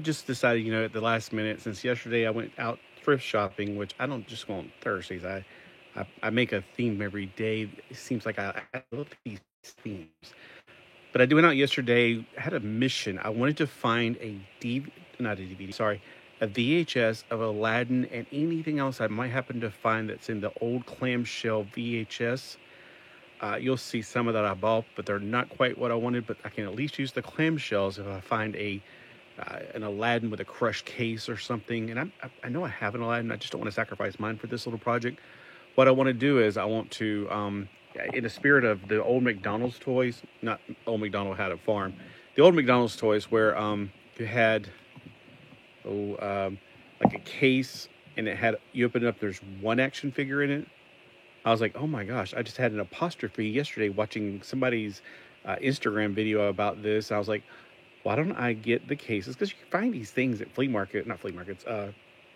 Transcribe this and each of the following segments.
just decided, at the last minute, since yesterday I went out thrift shopping, which I don't just go on Thursdays. I make a theme every day. It seems like I love these themes. But I went out yesterday, had a mission. I wanted to find not a DVD, sorry, a VHS of Aladdin and anything else I might happen to find that's in the old clamshell VHS. You'll see some of that I bought, but they're not quite what I wanted. But I can at least use the clamshells if I find an Aladdin with a crushed case or something. And I know I have an Aladdin. I just don't want to sacrifice mine for this little project. What I want to do is I want to, in the spirit of the old McDonald's toys, not old McDonald had a farm, the old McDonald's toys where you had like a case and you open it up. There's one action figure in it. I was like, oh my gosh, I just had an apostrophe yesterday watching somebody's Instagram video about this. I was like, why don't I get the cases? Because you can find these things at not flea markets.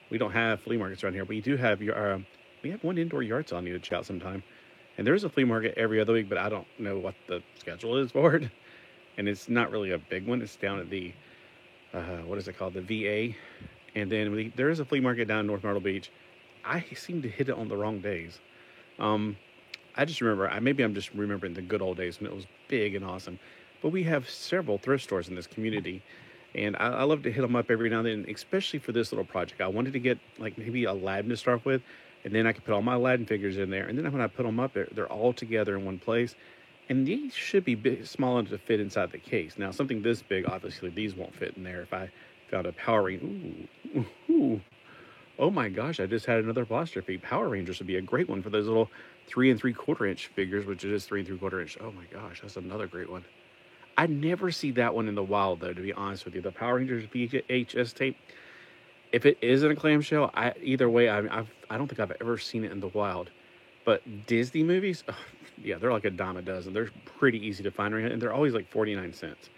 We don't have flea markets around here, but you do have we have one indoor yard sale I need to check out sometime. And there's a flea market every other week, but I don't know what the schedule is for it. And it's not really a big one. It's down at the, what is it called? The VA. And then there is a flea market down in North Myrtle Beach. I seem to hit it on the wrong days. I just remember, maybe I'm just remembering the good old days when it was big and awesome. But we have several thrift stores in this community, and I love to hit them up every now and then, especially for this little project. I wanted to get like maybe Aladdin to start with, and then I could put all my Aladdin figures in there. And then when I put them up, they're all together in one place, and these should be small enough to fit inside the case. Now, something this big, obviously, these won't fit in there. If I found a Power Ranger, ooh. Oh my gosh, I just had another apostrophe. Power Rangers would be a great one for those little 3 3/4 inch figures, which it is 3 3/4 inch. Oh my gosh, that's another great one. I never see that one in the wild, though, to be honest with you. The Power Rangers VHS tape, if it isn't a clamshell, either way, I don't think I've ever seen it in the wild. But Disney movies, oh, yeah, they're like a dime a dozen. They're pretty easy to find right now, and they're always like 49 cents.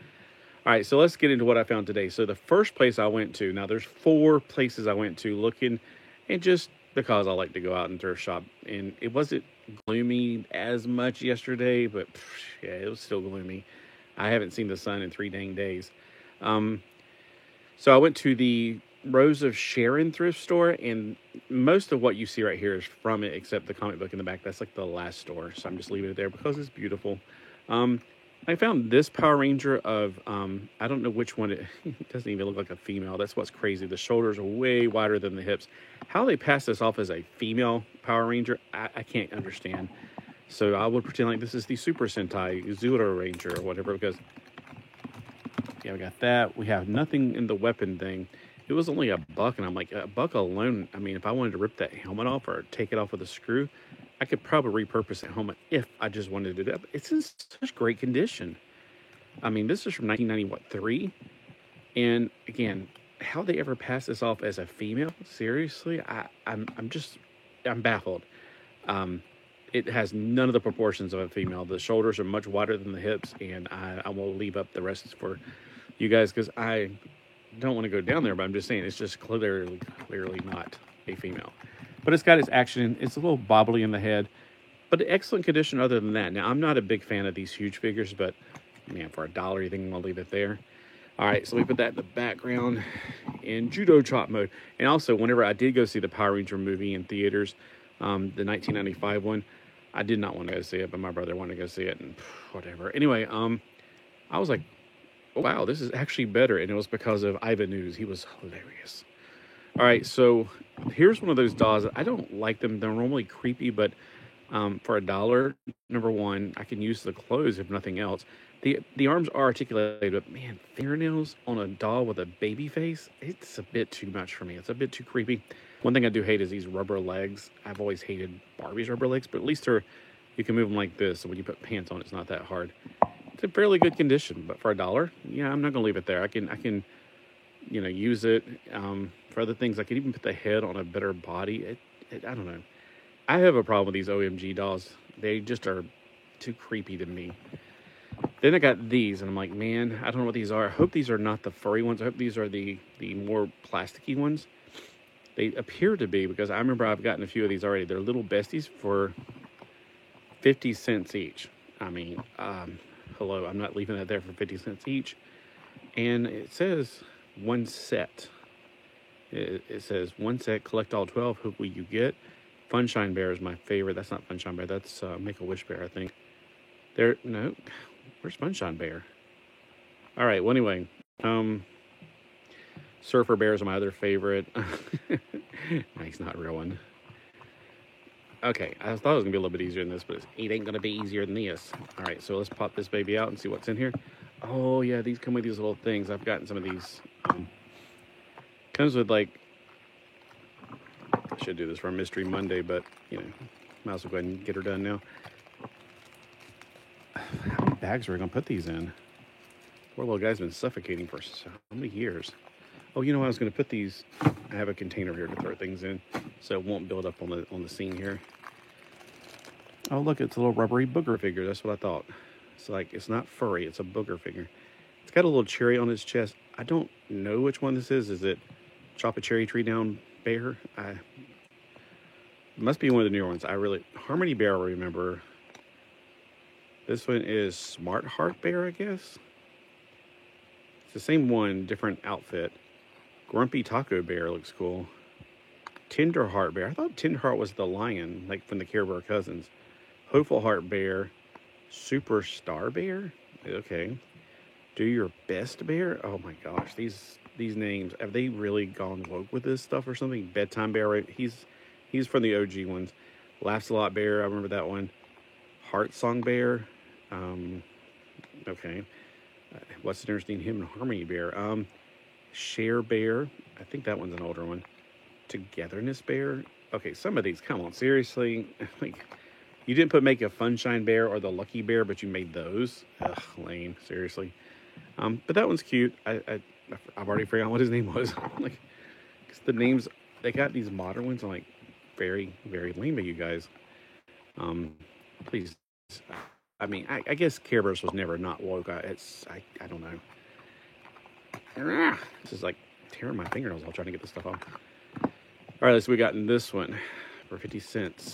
All right, so let's get into what I found today. So the first place I went to, now there's 4 places I went to looking, and just because I like to go out and thrift shop, and it wasn't gloomy as much yesterday, but yeah, it was still gloomy. I haven't seen the sun in 3 dang days. Um, so I went to the Rose of Sharon thrift store, and most of what you see right here is from it, except the comic book in the back. That's like the last store, so I'm just leaving it there because it's beautiful. Um, I found this Power Ranger of, I don't know which one, it doesn't even look like a female. That's what's crazy. The shoulders are way wider than the hips. How they pass this off as a female Power Ranger, I can't understand. So I would pretend like this is the Super Sentai Zura Ranger or whatever, because, yeah, we got that. We have nothing in the weapon thing. It was only a buck, and I'm like, a buck alone, I mean, if I wanted to rip that helmet off or take it off with a screw, I could probably repurpose that helmet if I just wanted to do that. But it's in such great condition. I mean, this is from 1993. And again, how they ever pass this off as a female? Seriously, I'm baffled. Um, it has none of the proportions of a female. The shoulders are much wider than the hips, and I will leave up the rest for you guys because I don't want to go down there. But I'm just saying, it's just clearly not a female. But it's got its action. It's a little bobbly in the head, but excellent condition other than that. Now, I'm not a big fan of these huge figures, but man, for $1, you think I'll leave it there? All right, so we put that in the background in judo chop mode. And also, whenever I did go see the Power Ranger movie in theaters, the 1995 one, I did not want to go see it, but my brother wanted to go see it, and whatever. Anyway, I was like, oh, wow, this is actually better, and it was because of Ivan News. He was hilarious. All right, so here's one of those dolls. I don't like them. They're normally creepy, but for $1, number one, I can use the clothes if nothing else. The arms are articulated, but man, fingernails on a doll with a baby face, it's a bit too much for me. It's a bit too creepy. One thing I do hate is these rubber legs. I've always hated Barbie's rubber legs, but at least you can move them like this, so when you put pants on, it's not that hard. It's in fairly good condition, but for $1, yeah, I'm not gonna leave it there. I can use it for other things. I could even put the head on a better body. I don't know. I have a problem with these OMG dolls. They just are too creepy to me. Then I got these, and I'm like, man, I don't know what these are. I hope these are not the furry ones. I hope these are the more plasticky ones. They appear to be, because I remember I've gotten a few of these already. They're little besties for 50 cents each. I mean, hello, I'm not leaving that there for 50 cents each. And it says one set. It says one set, collect all 12. Who will you get? Funshine Bear is my favorite. That's not Funshine Bear. That's Make-A-Wish Bear, I think. No. Where's Funshine Bear? All right. Well, anyway, Surfer Bear is my other favorite. No, he's not a real one. Okay, I thought it was gonna be a little bit easier than this, but it ain't gonna be easier than this. All right, so let's pop this baby out and see what's in here. Oh yeah, these come with these little things. I've gotten some of these. Comes with like, I should do this for Mystery Monday, but you know, might as well go ahead and get her done now. How many bags are we gonna put these in? Poor little guy's been suffocating for so many years. Oh, you know, I was gonna put these. I have a container here to throw things in, so it won't build up on the scene here. Oh, look, it's a little rubbery booger figure. That's what I thought. It's like, it's not furry, it's a booger figure. It's got a little cherry on its chest. I don't know which one this is. Is it Chop a Cherry Tree Down Bear? It must be one of the newer ones. Harmony Bear, I remember. This one is Smart Heart Bear, I guess. It's the same one, different outfit. Grumpy Taco Bear looks cool. Tender Heart Bear. I thought Tender Heart was the lion, like from the Care Bear Cousins. Hopeful Heart Bear. Superstar Bear? Okay. Do Your Best Bear? Oh my gosh, these names, have they really gone woke with this stuff or something? Bedtime Bear, right? He's from the OG ones. Laughs a Lot Bear, I remember that one. Heart Song Bear. Okay. What's interesting? Him and Harmony Bear. Share Bear. I think that one's an older one. Togetherness Bear. Okay, some of these, come on, seriously. Like, you didn't make a Funshine Bear or the Lucky Bear, but you made those. Ugh, lame, seriously. But that one's cute. I've already forgotten what his name was. Like, because the names, they got these modern ones. I'm like, very, very lame of you guys. Please. I mean, I guess Care Bears was never not woke. I don't know. This is like tearing my fingernails while trying to get this stuff off. All right, so we got in this one for 50 cents.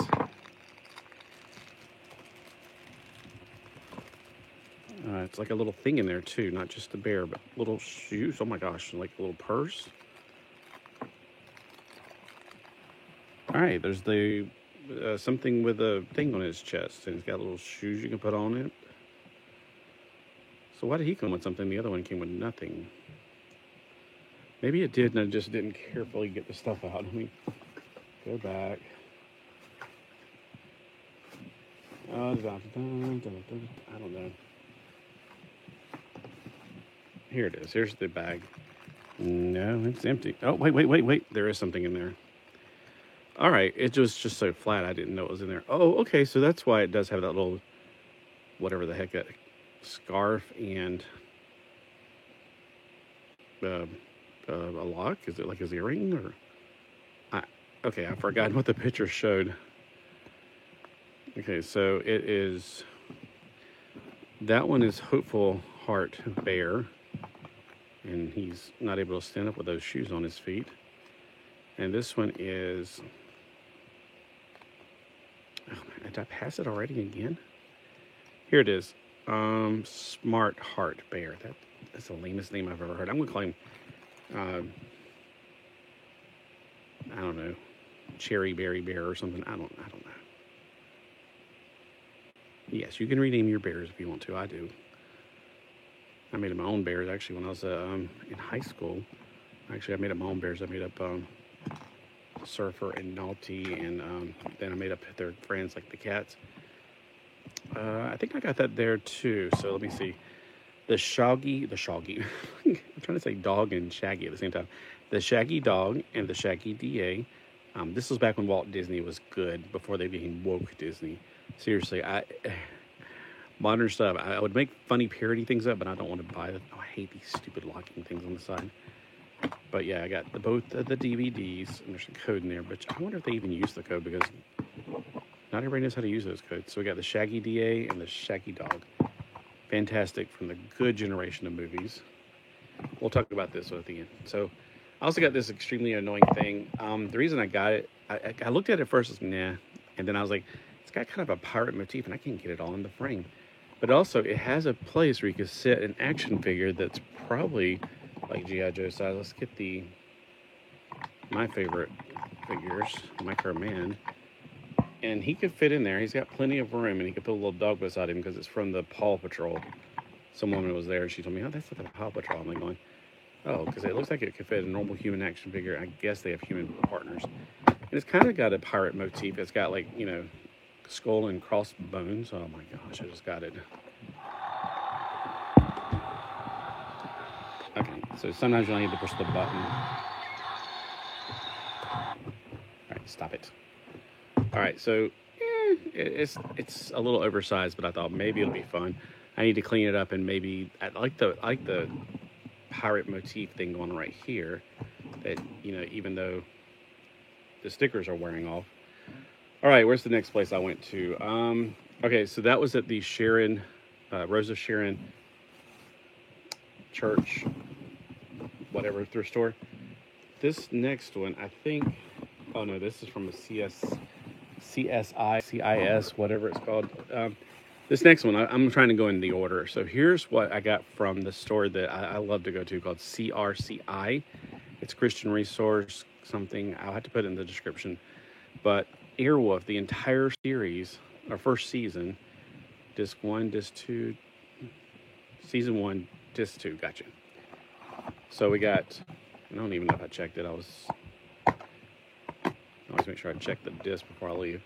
It's like a little thing in there too, not just a bear, but little shoes. Oh my gosh, like a little purse. All right, there's the something with a thing on his chest, and he's got little shoes you can put on it. So why did he come with something? The other one came with nothing. Maybe it did, and I just didn't carefully get the stuff out. Let me go back. I don't know. Here it is. Here's the bag. No, it's empty. Oh, wait. There is something in there. All right. It was just so flat, I didn't know it was in there. Oh, okay. So that's why it does have that little, whatever the heck, that scarf and a lock. Is it like his earring? Or okay, I forgot what the picture showed. Okay, so it is, that one is Hopeful Heart Bear, and he's not able to stand up with those shoes on his feet. And this one is, oh man, did I pass it already again? Here it is, Smart Heart Bear. That's the lamest name I've ever heard. I'm gonna call him, I don't know, Cherry Berry Bear or something. I don't know. Yes, you can rename your bears if you want to. I do. I made my own bears actually when I was in high school. Actually, I made up my own bears. I made up Surfer and Naughty, and then I made up their friends like the cats. I think I got that there too. So let me see. The Shaggy. I'm trying to say dog and Shaggy at the same time. The Shaggy Dog and the Shaggy DA. This was back when Walt Disney was good, before they became woke Disney. Seriously, modern stuff. I would make funny parody things up, but I don't want to buy them. Oh, I hate these stupid locking things on the side. But yeah, I got both of the DVDs, and there's a code in there, but I wonder if they even use the code, because not everybody knows how to use those codes. So we got the Shaggy DA and the Shaggy Dog. Fantastic, from the good generation of movies. We'll talk about this at the end. So I also got this extremely annoying thing. The reason I got it, I looked at it first as nah, and then I was like, it's got kind of a pirate motif, and I can't get it all in the frame. But also, it has a place where you can set an action figure that's probably like G.I. Joe size. Let's get my favorite figures, Micro Man. And he could fit in there. He's got plenty of room, and he could put a little dog beside him because it's from the Paw Patrol. Some woman was there, and she told me, oh, that's not the Paw Patrol. I'm like going, oh, because it looks like it could fit a normal human action figure. I guess they have human partners. And it's kind of got a pirate motif. It's got, like, you know, skull and crossbones. Oh, my gosh, I just got it. Okay, so sometimes you only need to push the button. All right, stop it. All right, so it's a little oversized, but I thought maybe it'll be fun. I need to clean it up, and maybe I like the pirate motif thing going right here. That, you know, even though the stickers are wearing off. All right, where's the next place I went to? Okay, so that was at the Sharon, Rose of Sharon Church, whatever thrift store. This next one, I think. Oh no, this is from a CIS, whatever it's called. This next one, I'm trying to go in the order. So here's what I got from the store that I love to go to called CRCI. It's Christian Resource something. I'll have to put it in the description. But Airwolf, the entire series, our first season, disc 1, disc 2, season 1, disc 2, gotcha. So we got, I don't even know if I checked it. I always make sure I check the disc before I leave.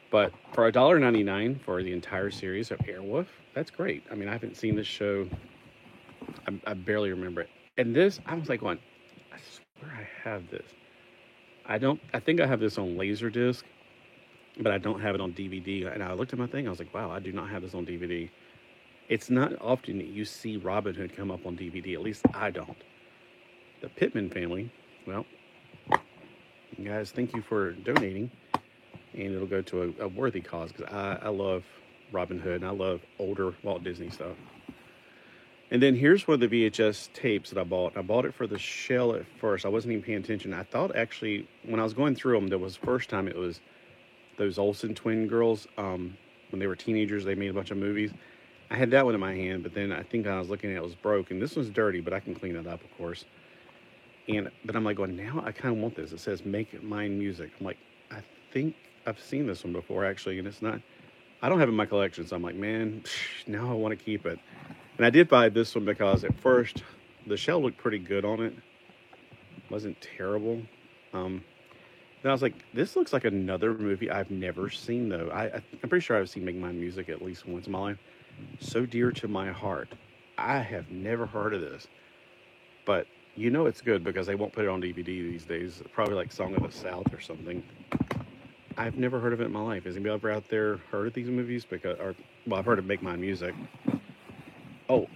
But for $1.99 for the entire series of Airwolf, that's great. I mean, I haven't seen this show. I barely remember it. And this, I was like going, I swear I have this. I think I have this on Laserdisc, but I don't have it on DVD. And I looked at my thing, I was like, wow, I do not have this on DVD. It's not often that you see Robin Hood come up on DVD. At least I don't. The Pittman family, well, guys, thank you for donating. And it'll go to a worthy cause, because I love Robin Hood, and I love older Walt Disney stuff. And then here's one of the VHS tapes that I bought. I bought it for the shell at first. I wasn't even paying attention. I thought, actually, when I was going through them, there was the first time it was those Olsen twin girls. When they were teenagers, they made a bunch of movies. I had that one in my hand, but then I think I was looking at it was broke. And this one's dirty, but I can clean it up, of course. But I'm like, well, now I kind of want this. It says Make Mine Music. I'm like, I think I've seen this one before, actually, and it's not, I don't have it in my collection, so I'm like, man, now I want to keep it. And I did buy this one because at first the shell looked pretty good on it. It wasn't terrible. Then I was like, this looks like another movie I've never seen, though. I'm pretty sure I've seen Make Mine Music at least once in my life. So dear to my heart. I have never heard of this. But you know it's good because they won't put it on DVD these days. Probably like Song of the South or something. I've never heard of it in my life. Has anybody ever out there heard of these movies? I've heard of Make Mine Music. Oh,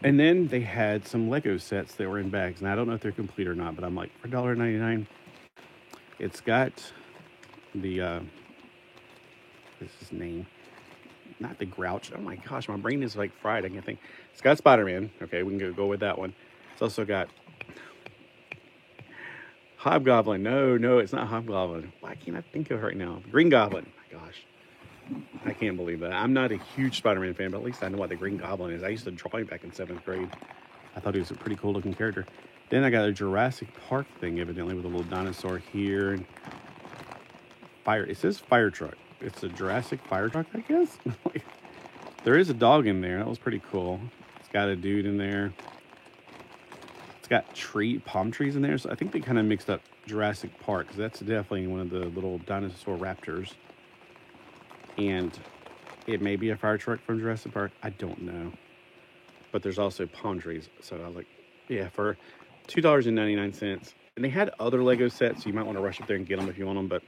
and then they had some Lego sets that were in bags. And I don't know if they're complete or not, but I'm like, for $1.99, it's got the, what's his name? Not the Grouch. Oh my gosh, my brain is like fried. I can't think. It's got Spider-Man. Okay, we can go with that one. It's also got Hobgoblin. No, it's not Hobgoblin. Why can't I think of it right now? Green Goblin. My gosh. I can't believe that. I'm not a huge Spider-Man fan, but at least I know what the Green Goblin is. I used to draw him back in 7th grade. I thought he was a pretty cool looking character. Then I got a Jurassic Park thing, evidently, with a little dinosaur here. And it says fire truck. It's a Jurassic fire truck, I guess. There is a dog in there. That was pretty cool. It's got a dude in there. It's got palm trees in there. So I think they kind of mixed up Jurassic Park, because that's definitely one of the little dinosaur raptors. And it may be a fire truck from Jurassic Park. I don't know. But there's also palm trees. So I was like, yeah, for $2.99. And they had other Lego sets, so you might want to rush up there and get them if you want them. But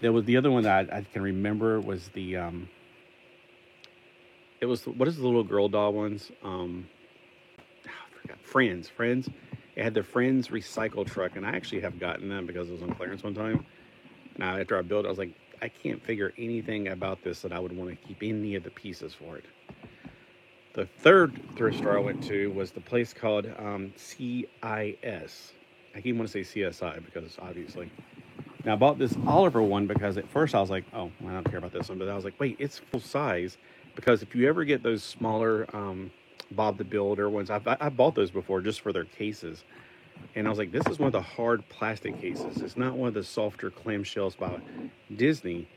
there was the other one that I can remember was the, it was, what is the little girl doll ones? I forgot. Friends. It had the Friends recycle truck, and I actually have gotten them because it was on clearance one time. Now, after I built it, I was like, I can't figure anything about this that I would want to keep any of the pieces for it. The third thrift store I went to was the place called CIS. I keep want to say CSI because obviously. Now I bought this Oliver one because at first I was like, oh, I don't care about this one. But I was like, wait, it's full size. Because if you ever get those smaller Bob the Builder ones. I bought those before just for their cases. And I was like, this is one of the hard plastic cases. It's not one of the softer clamshells by Disney.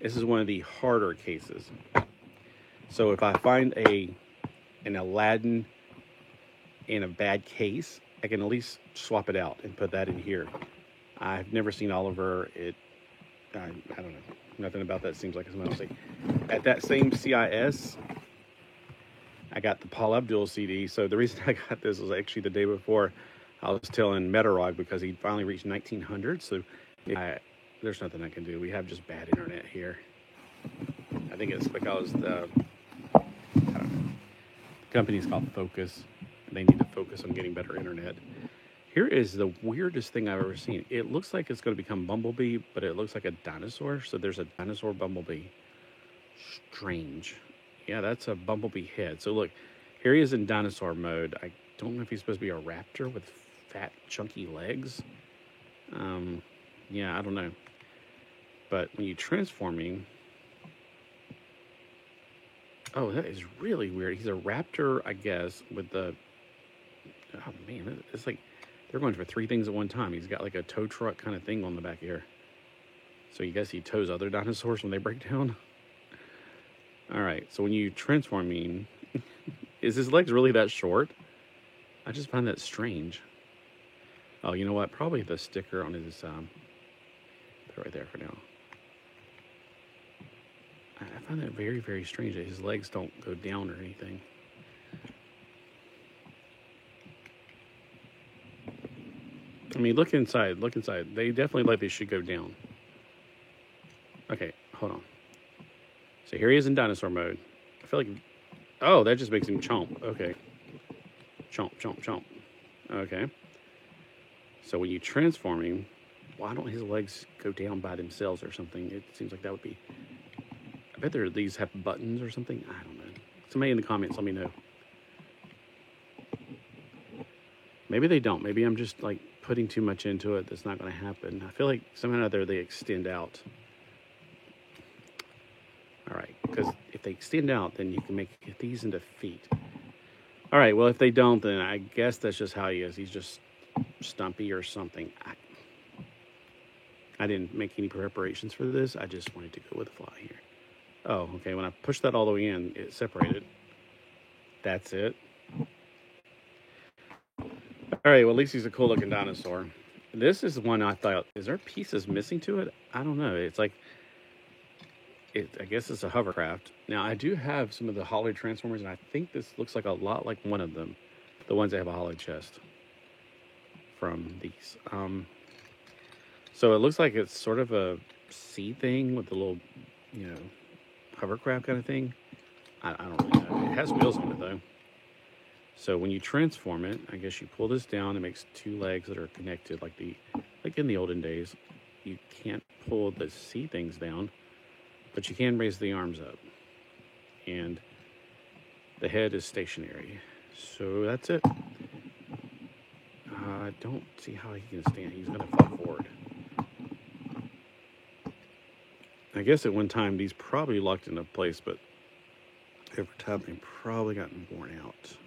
This is one of the harder cases. So if I find an Aladdin in a bad case, I can at least swap it out and put that in here. I've never seen Oliver. I don't know. Nothing about that seems like something else. At that same CIS, I got the Paul Abdul CD. So the reason I got this was actually the day before I was telling Metarog because he finally reached 1900. So there's nothing I can do. We have just bad internet here. I think it's because the company's called Focus. They need to focus on getting better internet. Here is the weirdest thing I've ever seen. It looks like it's going to become Bumblebee, but it looks like a dinosaur. So there's a dinosaur Bumblebee. Strange. Yeah, that's a Bumblebee head. So look, here he is in dinosaur mode. I don't know if he's supposed to be a raptor with fat, chunky legs. Yeah, I don't know. But when you transform him... Oh, that is really weird. He's a raptor, I guess, with the... Oh, man, it's like they're going for three things at one time. He's got like a tow truck kind of thing on the back here. So you guess he tows other dinosaurs when they break down? All right, so when you transform him, is his legs really that short? I just find that strange. Oh, you know what? Probably the sticker on his... put it right there for now. I find that very, very strange that his legs don't go down or anything. I mean, look inside. Look inside. They definitely like they should go down. Okay, hold on. So here he is in dinosaur mode. I feel like... Oh, that just makes him chomp. Okay. Chomp, chomp, chomp. Okay. So when you transform him, why don't his legs go down by themselves or something? It seems like that would be... I bet these have buttons or something. I don't know. Somebody in the comments let me know. Maybe they don't. Maybe I'm just like putting too much into it. That's not going to happen. I feel like somehow or other they extend out. All right. Because if they extend out, then you can make these into feet. All right. Well, if they don't, then I guess that's just how he is. He's just stumpy or something. I didn't make any preparations for this. I just wanted to go with the fly here. Oh, okay. When I pushed that all the way in, it separated. That's it. All right. Well, at least he's a cool looking dinosaur. This is one I thought, is there pieces missing to it? I don't know. It's like, I guess it's a hovercraft. Now, I do have some of the Hollow Transformers, and I think this looks like a lot like one of them. The ones that have a hollow chest from these. So it looks like it's sort of a sea thing with a little, hovercraft kind of thing. I don't really know. It has wheels on it though. So when you transform it, I guess you pull this down. It makes two legs that are connected, like in the olden days. You can't pull the sea things down, but you can raise the arms up, and the head is stationary. So that's it. I don't see how he can stand. He's gonna fall forward. I guess at one time these probably locked into place, but over time they've probably gotten worn out.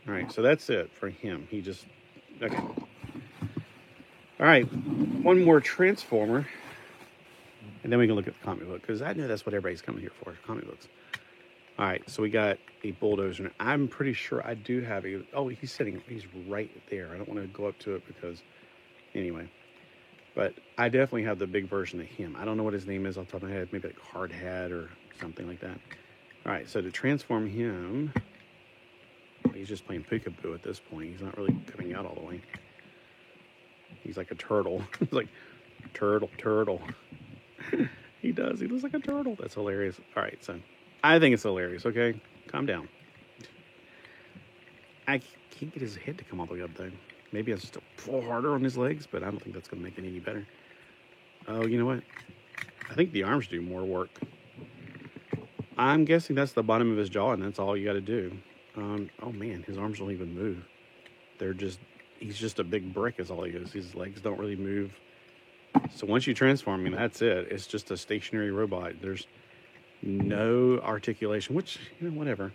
All right, so that's it for him. He just, okay. All right, one more Transformer, and then we can look at the comic book, because I know that's what everybody's coming here for, comic books. All right, so we got a Bulldozer. I'm pretty sure I do have a, oh, he's right there. I don't want to go up to it because, anyway. But I definitely have the big version of him. I don't know what his name is off the top of my head. Maybe like Hard Hat or something like that. All right, so to transform him, he's just playing peekaboo at this point. He's not really coming out all the way. He's like a turtle. He's like, turtle. He does. He looks like a turtle. That's hilarious. All right, so I think it's hilarious, okay? Calm down. I can't get his head to come all the way up, though. Maybe I just pull harder on his legs, but I don't think that's going to make it any better. Oh, you know what? I think the arms do more work. I'm guessing that's the bottom of his jaw, and that's all you got to do. Oh, man, his arms don't even move. He's just a big brick is all he is. His legs don't really move. So once you transform him, that's it. It's just a stationary robot. There's no articulation, which, whatever.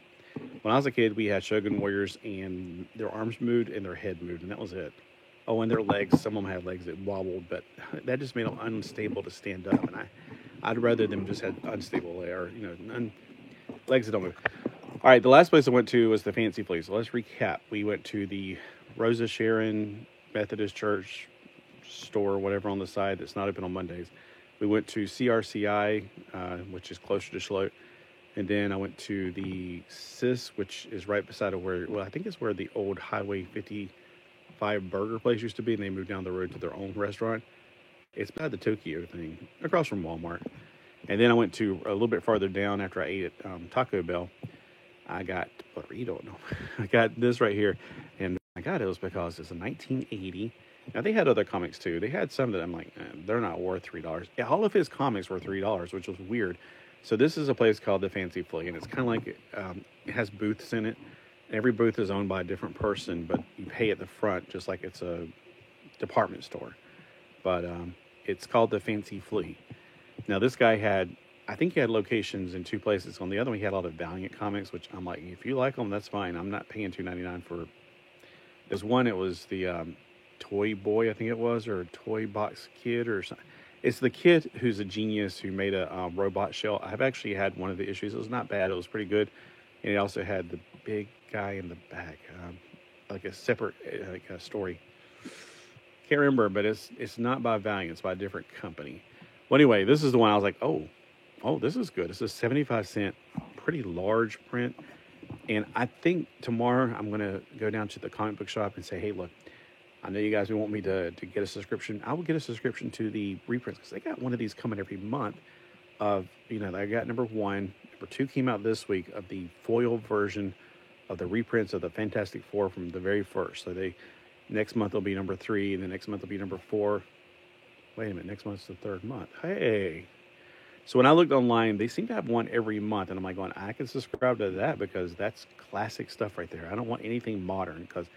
When I was a kid, we had Shogun Warriors, and their arms moved and their head moved, and that was it. Oh, and their legs. Some of them had legs that wobbled, but that just made them unstable to stand up. And I'd rather them just had unstable or legs that don't move. All right, the last place I went to was the Fancy Flea. So let's recap. We went to the Rosa Sharon Methodist Church store, whatever, on the side that's not open on Mondays. We went to CRCI, which is closer to Schlote. And then I went to the Sis, which is right beside of where, well, I think it's where the old Highway 55 burger place used to be, and they moved down the road to their own restaurant. It's by the Tokyo thing, across from Walmart. And then I went to a little bit farther down after I ate at Taco Bell. I got burrito. No, I got this right here, and I got it was because it's a 1980. Now they had other comics too. They had some that I'm like, they're not worth $3. Yeah, all of his comics were $3, which was weird. So this is a place called the Fancy Flea, and it's kind of like it has booths in it. Every booth is owned by a different person, but you pay at the front just like it's a department store. But it's called the Fancy Flea. Now this guy had, I think he had locations in two places. On the other one, he had a lot of Valiant comics, which I'm like, if you like them, that's fine. I'm not paying $2.99 for. There's one. It was the Toy Boy, I think it was, or Toy Box Kid, or something. It's the kid who's a genius who made a robot shell. I've actually had one of the issues. It was not bad. It was pretty good. And it also had the big guy in the back, like a separate like a story. Can't remember, but it's not by Valiant. It's by a different company. Well, anyway, this is the one I was like, oh, this is good. It's a 75-cent, pretty large print. And I think tomorrow I'm going to go down to the comic book shop and say, hey, look, I know you guys want me to get a subscription. I will get a subscription to the reprints because they got one of these coming every month of, I got number 1. Number 2 came out this week of the foil version of the reprints of the Fantastic Four from the very first. So next month will be number 3, and the next month will be number 4. Wait a minute, next month's the 3rd month. Hey. So when I looked online, they seem to have one every month, and I'm like going, I can subscribe to that because that's classic stuff right there. I don't want anything modern because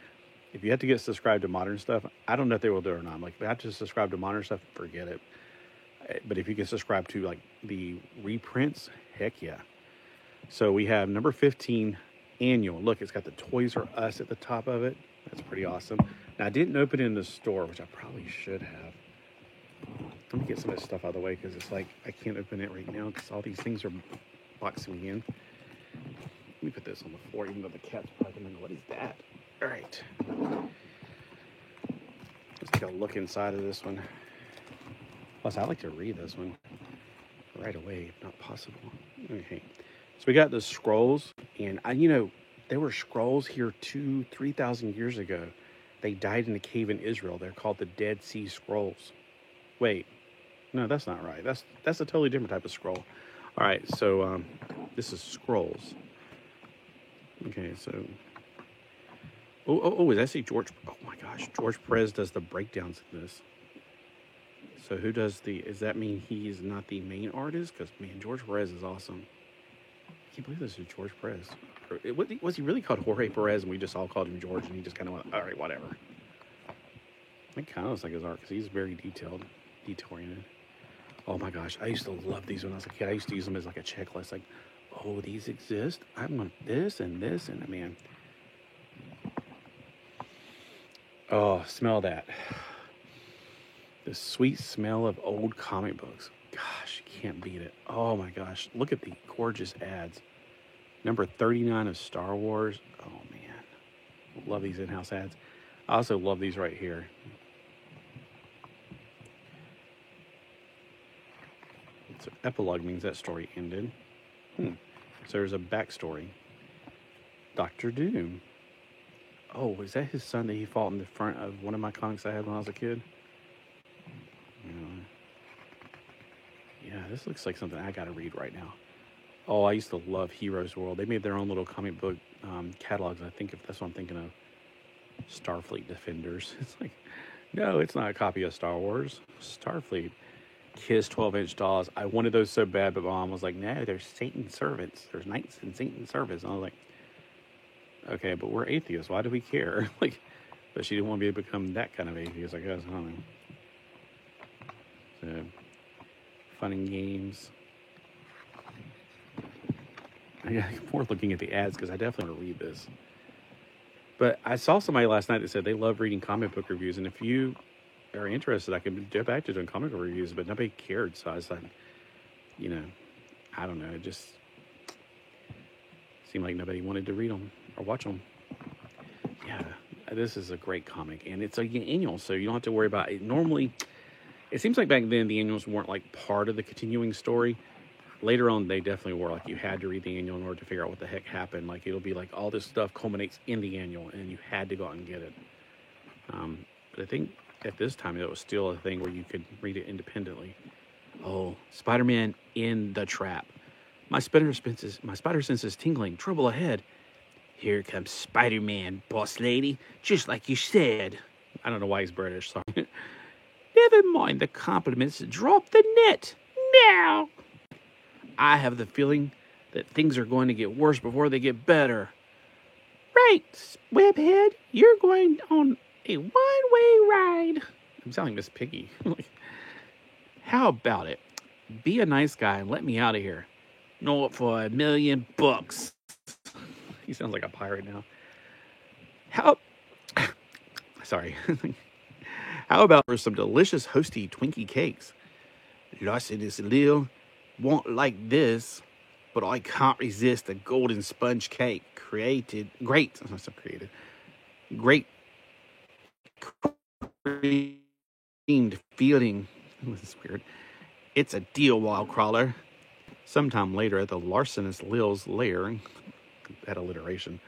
if you have to get subscribed to modern stuff, I don't know if they will do it or not. I'm like, if I have to subscribe to modern stuff, forget it. But if you can subscribe to like the reprints, heck yeah. So we have number 15 annual. Look, it's got the Toys R Us at the top of it. That's pretty awesome. Now I didn't open it in the store, which I probably should have. Let me get some of this stuff out of the way because it's like I can't open it right now because all these things are boxing me in. Let me put this on the floor, even though the cat's probably going to know what is that. All right. Let's take a look inside of this one. Plus, I like to read this one right away, if not possible. Okay. So we got the scrolls, and there were scrolls here 2,000-3,000 years ago. They died in a cave in Israel. They're called the Dead Sea Scrolls. Wait, no, that's not right. That's a totally different type of scroll. All right, so this is scrolls. Okay, so is that see George? Oh my gosh, George Perez does the breakdowns in this. So who does does that mean he's not the main artist? Because man, George Perez is awesome. I can't believe this is George Perez. Was he really called Jorge Perez and we just all called him George and he just kind of went, all right, whatever. It kind of looks like his art because he's very detail-oriented. Oh my gosh, I used to love these when I was a kid. I used to use them as like a checklist, like, oh, these exist. I want this and this, and man. Oh, smell that. The sweet smell of old comic books. Gosh, you can't beat it. Oh my gosh, look at the gorgeous ads. Number 39 of Star Wars. Oh man, love these in-house ads. I also love these right here. So epilogue means that story ended. So there's a backstory. Doctor Doom. Oh, is that his son that he fought in the front of one of my comics I had when I was a kid? Yeah, this looks like something I gotta read right now. Oh, I used to love Heroes World. They made their own little comic book catalogs. I think if that's what I'm thinking of. Starfleet Defenders. It's like, no, it's not a copy of Star Wars. Starfleet. Kiss 12-inch dolls. I wanted those so bad, but Mom was like, no, there's Satan's servants. There's knights in Satan's service. And I was like, okay, but we're atheists. Why do we care? But she didn't want me to become that kind of atheist, I guess. I don't know. So, fun and games. I'm more looking at the ads because I definitely want to read this. But I saw somebody last night that said they love reading comic book reviews, and if you are interested, I could get back to doing comic book reviews, but nobody cared. So I was like, you know, I don't know. It just seemed like nobody wanted to read them or watch them. Yeah, this is a great comic, and it's an annual, so you don't have to worry about it. Normally, it seems like back then the annuals weren't like part of the continuing story. Later on, they definitely were. Like, you had to read the annual in order to figure out what the heck happened. Like, it'll be like all this stuff culminates in the annual, and you had to go out and get it. But I think at this time it was still a thing where you could read it independently. Oh, Spider-Man in the trap. My spider sense is tingling. Trouble ahead. Here comes Spider-Man, boss lady. Just like you said. I don't know why he's British, sorry. Never mind the compliments. Drop the net. Now. I have the feeling that things are going to get worse before they get better. Right, Webhead. You're going on a one-way ride. I'm sounding Miss Piggy. How about it? Be a nice guy and let me out of here. Not for $1,000,000. He sounds like a pirate now. Sorry. How about for some delicious Hostess Twinkie cakes? Larson Lil won't like this, but I can't resist a golden sponge cake great creamed feeling. This is weird. It's a deal, wild crawler. Sometime later at the larcenous Lil's lair, that alliteration,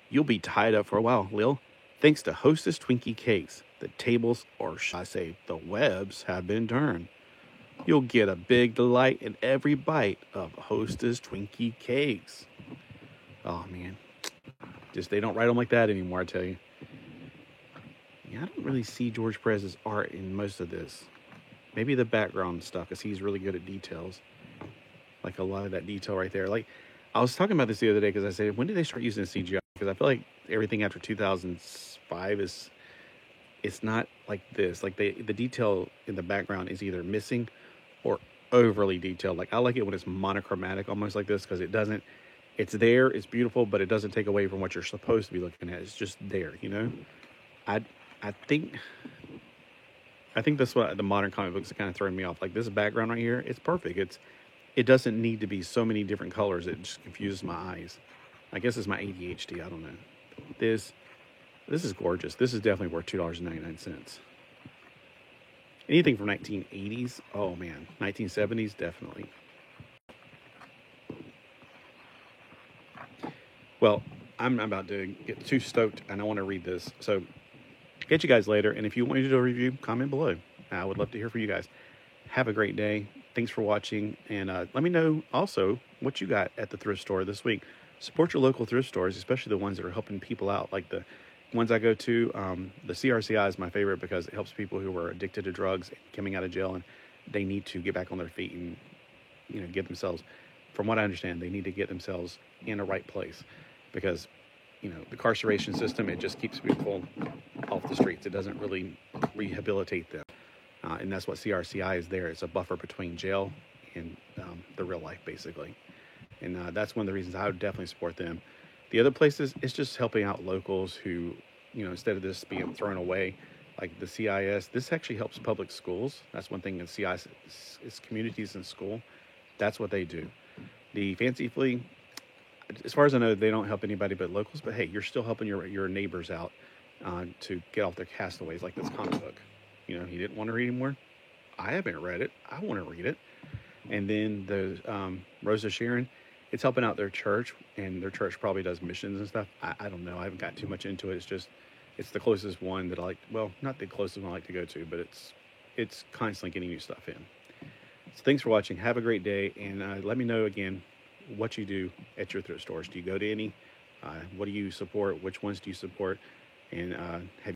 you'll be tied up for a while, Lil. Thanks to Hostess Twinkie Cakes, the tables, or shall I say, the webs, have been turned. You'll get a big delight in every bite of Hostess Twinkie Cakes. Oh, man. Just, they don't write them like that anymore, I tell you. Yeah, I don't really see George Perez's art in most of this. Maybe the background stuff, because he's really good at details. Like a lot of that detail right there. Like, I was talking about this the other day because I said, when did they start using CGI? Because I feel like everything after 2005 it's not like this. Like, the detail in the background is either missing or overly detailed. Like, I like it when it's monochromatic, almost like this, because it's there, it's beautiful, but it doesn't take away from what you're supposed to be looking at. It's just there, you know? I think that's what the modern comic books are kind of throwing me off. Like, this background right here, it's perfect. It doesn't need to be so many different colors. It just confuses my eyes. I guess it's my ADHD. I don't know. This is gorgeous. This is definitely worth $2.99. Anything from 1980s? Oh, man. 1970s? Definitely. Well, I'm about to get too stoked, and I want to read this. So, catch you guys later. And if you want me to do a review, comment below. I would love to hear from you guys. Have a great day. Thanks for watching. And let me know also what you got at the thrift store this week. Support your local thrift stores, especially the ones that are helping people out. Like the ones I go to, the CRCI is my favorite because it helps people who are addicted to drugs and coming out of jail, and they need to get back on their feet and, get themselves, from what I understand, they need to get themselves in a right place because, the incarceration system, it just keeps people off the streets. It doesn't really rehabilitate them. And that's what CRCI is there. It's a buffer between jail and the real life, basically. And that's one of the reasons I would definitely support them. The other places, it's just helping out locals who, instead of this being thrown away, like the CIS, this actually helps public schools. That's one thing in CIS is communities in school. That's what they do. The Fancy Flea, as far as I know, they don't help anybody but locals. But hey, you're still helping your neighbors out to get off their castaways, like this comic book. He didn't want to read anymore. I haven't read it. I want to read it. And then the Rosa Sharon, it's helping out their church, and their church probably does missions and stuff. I don't know. I haven't got too much into it. It's the closest one that I like. Well, not the closest one I like to go to, but it's constantly getting new stuff in. So thanks for watching. Have a great day, and let me know again what you do at your thrift stores. Do you go to any? What do you support? Which ones do you support? And have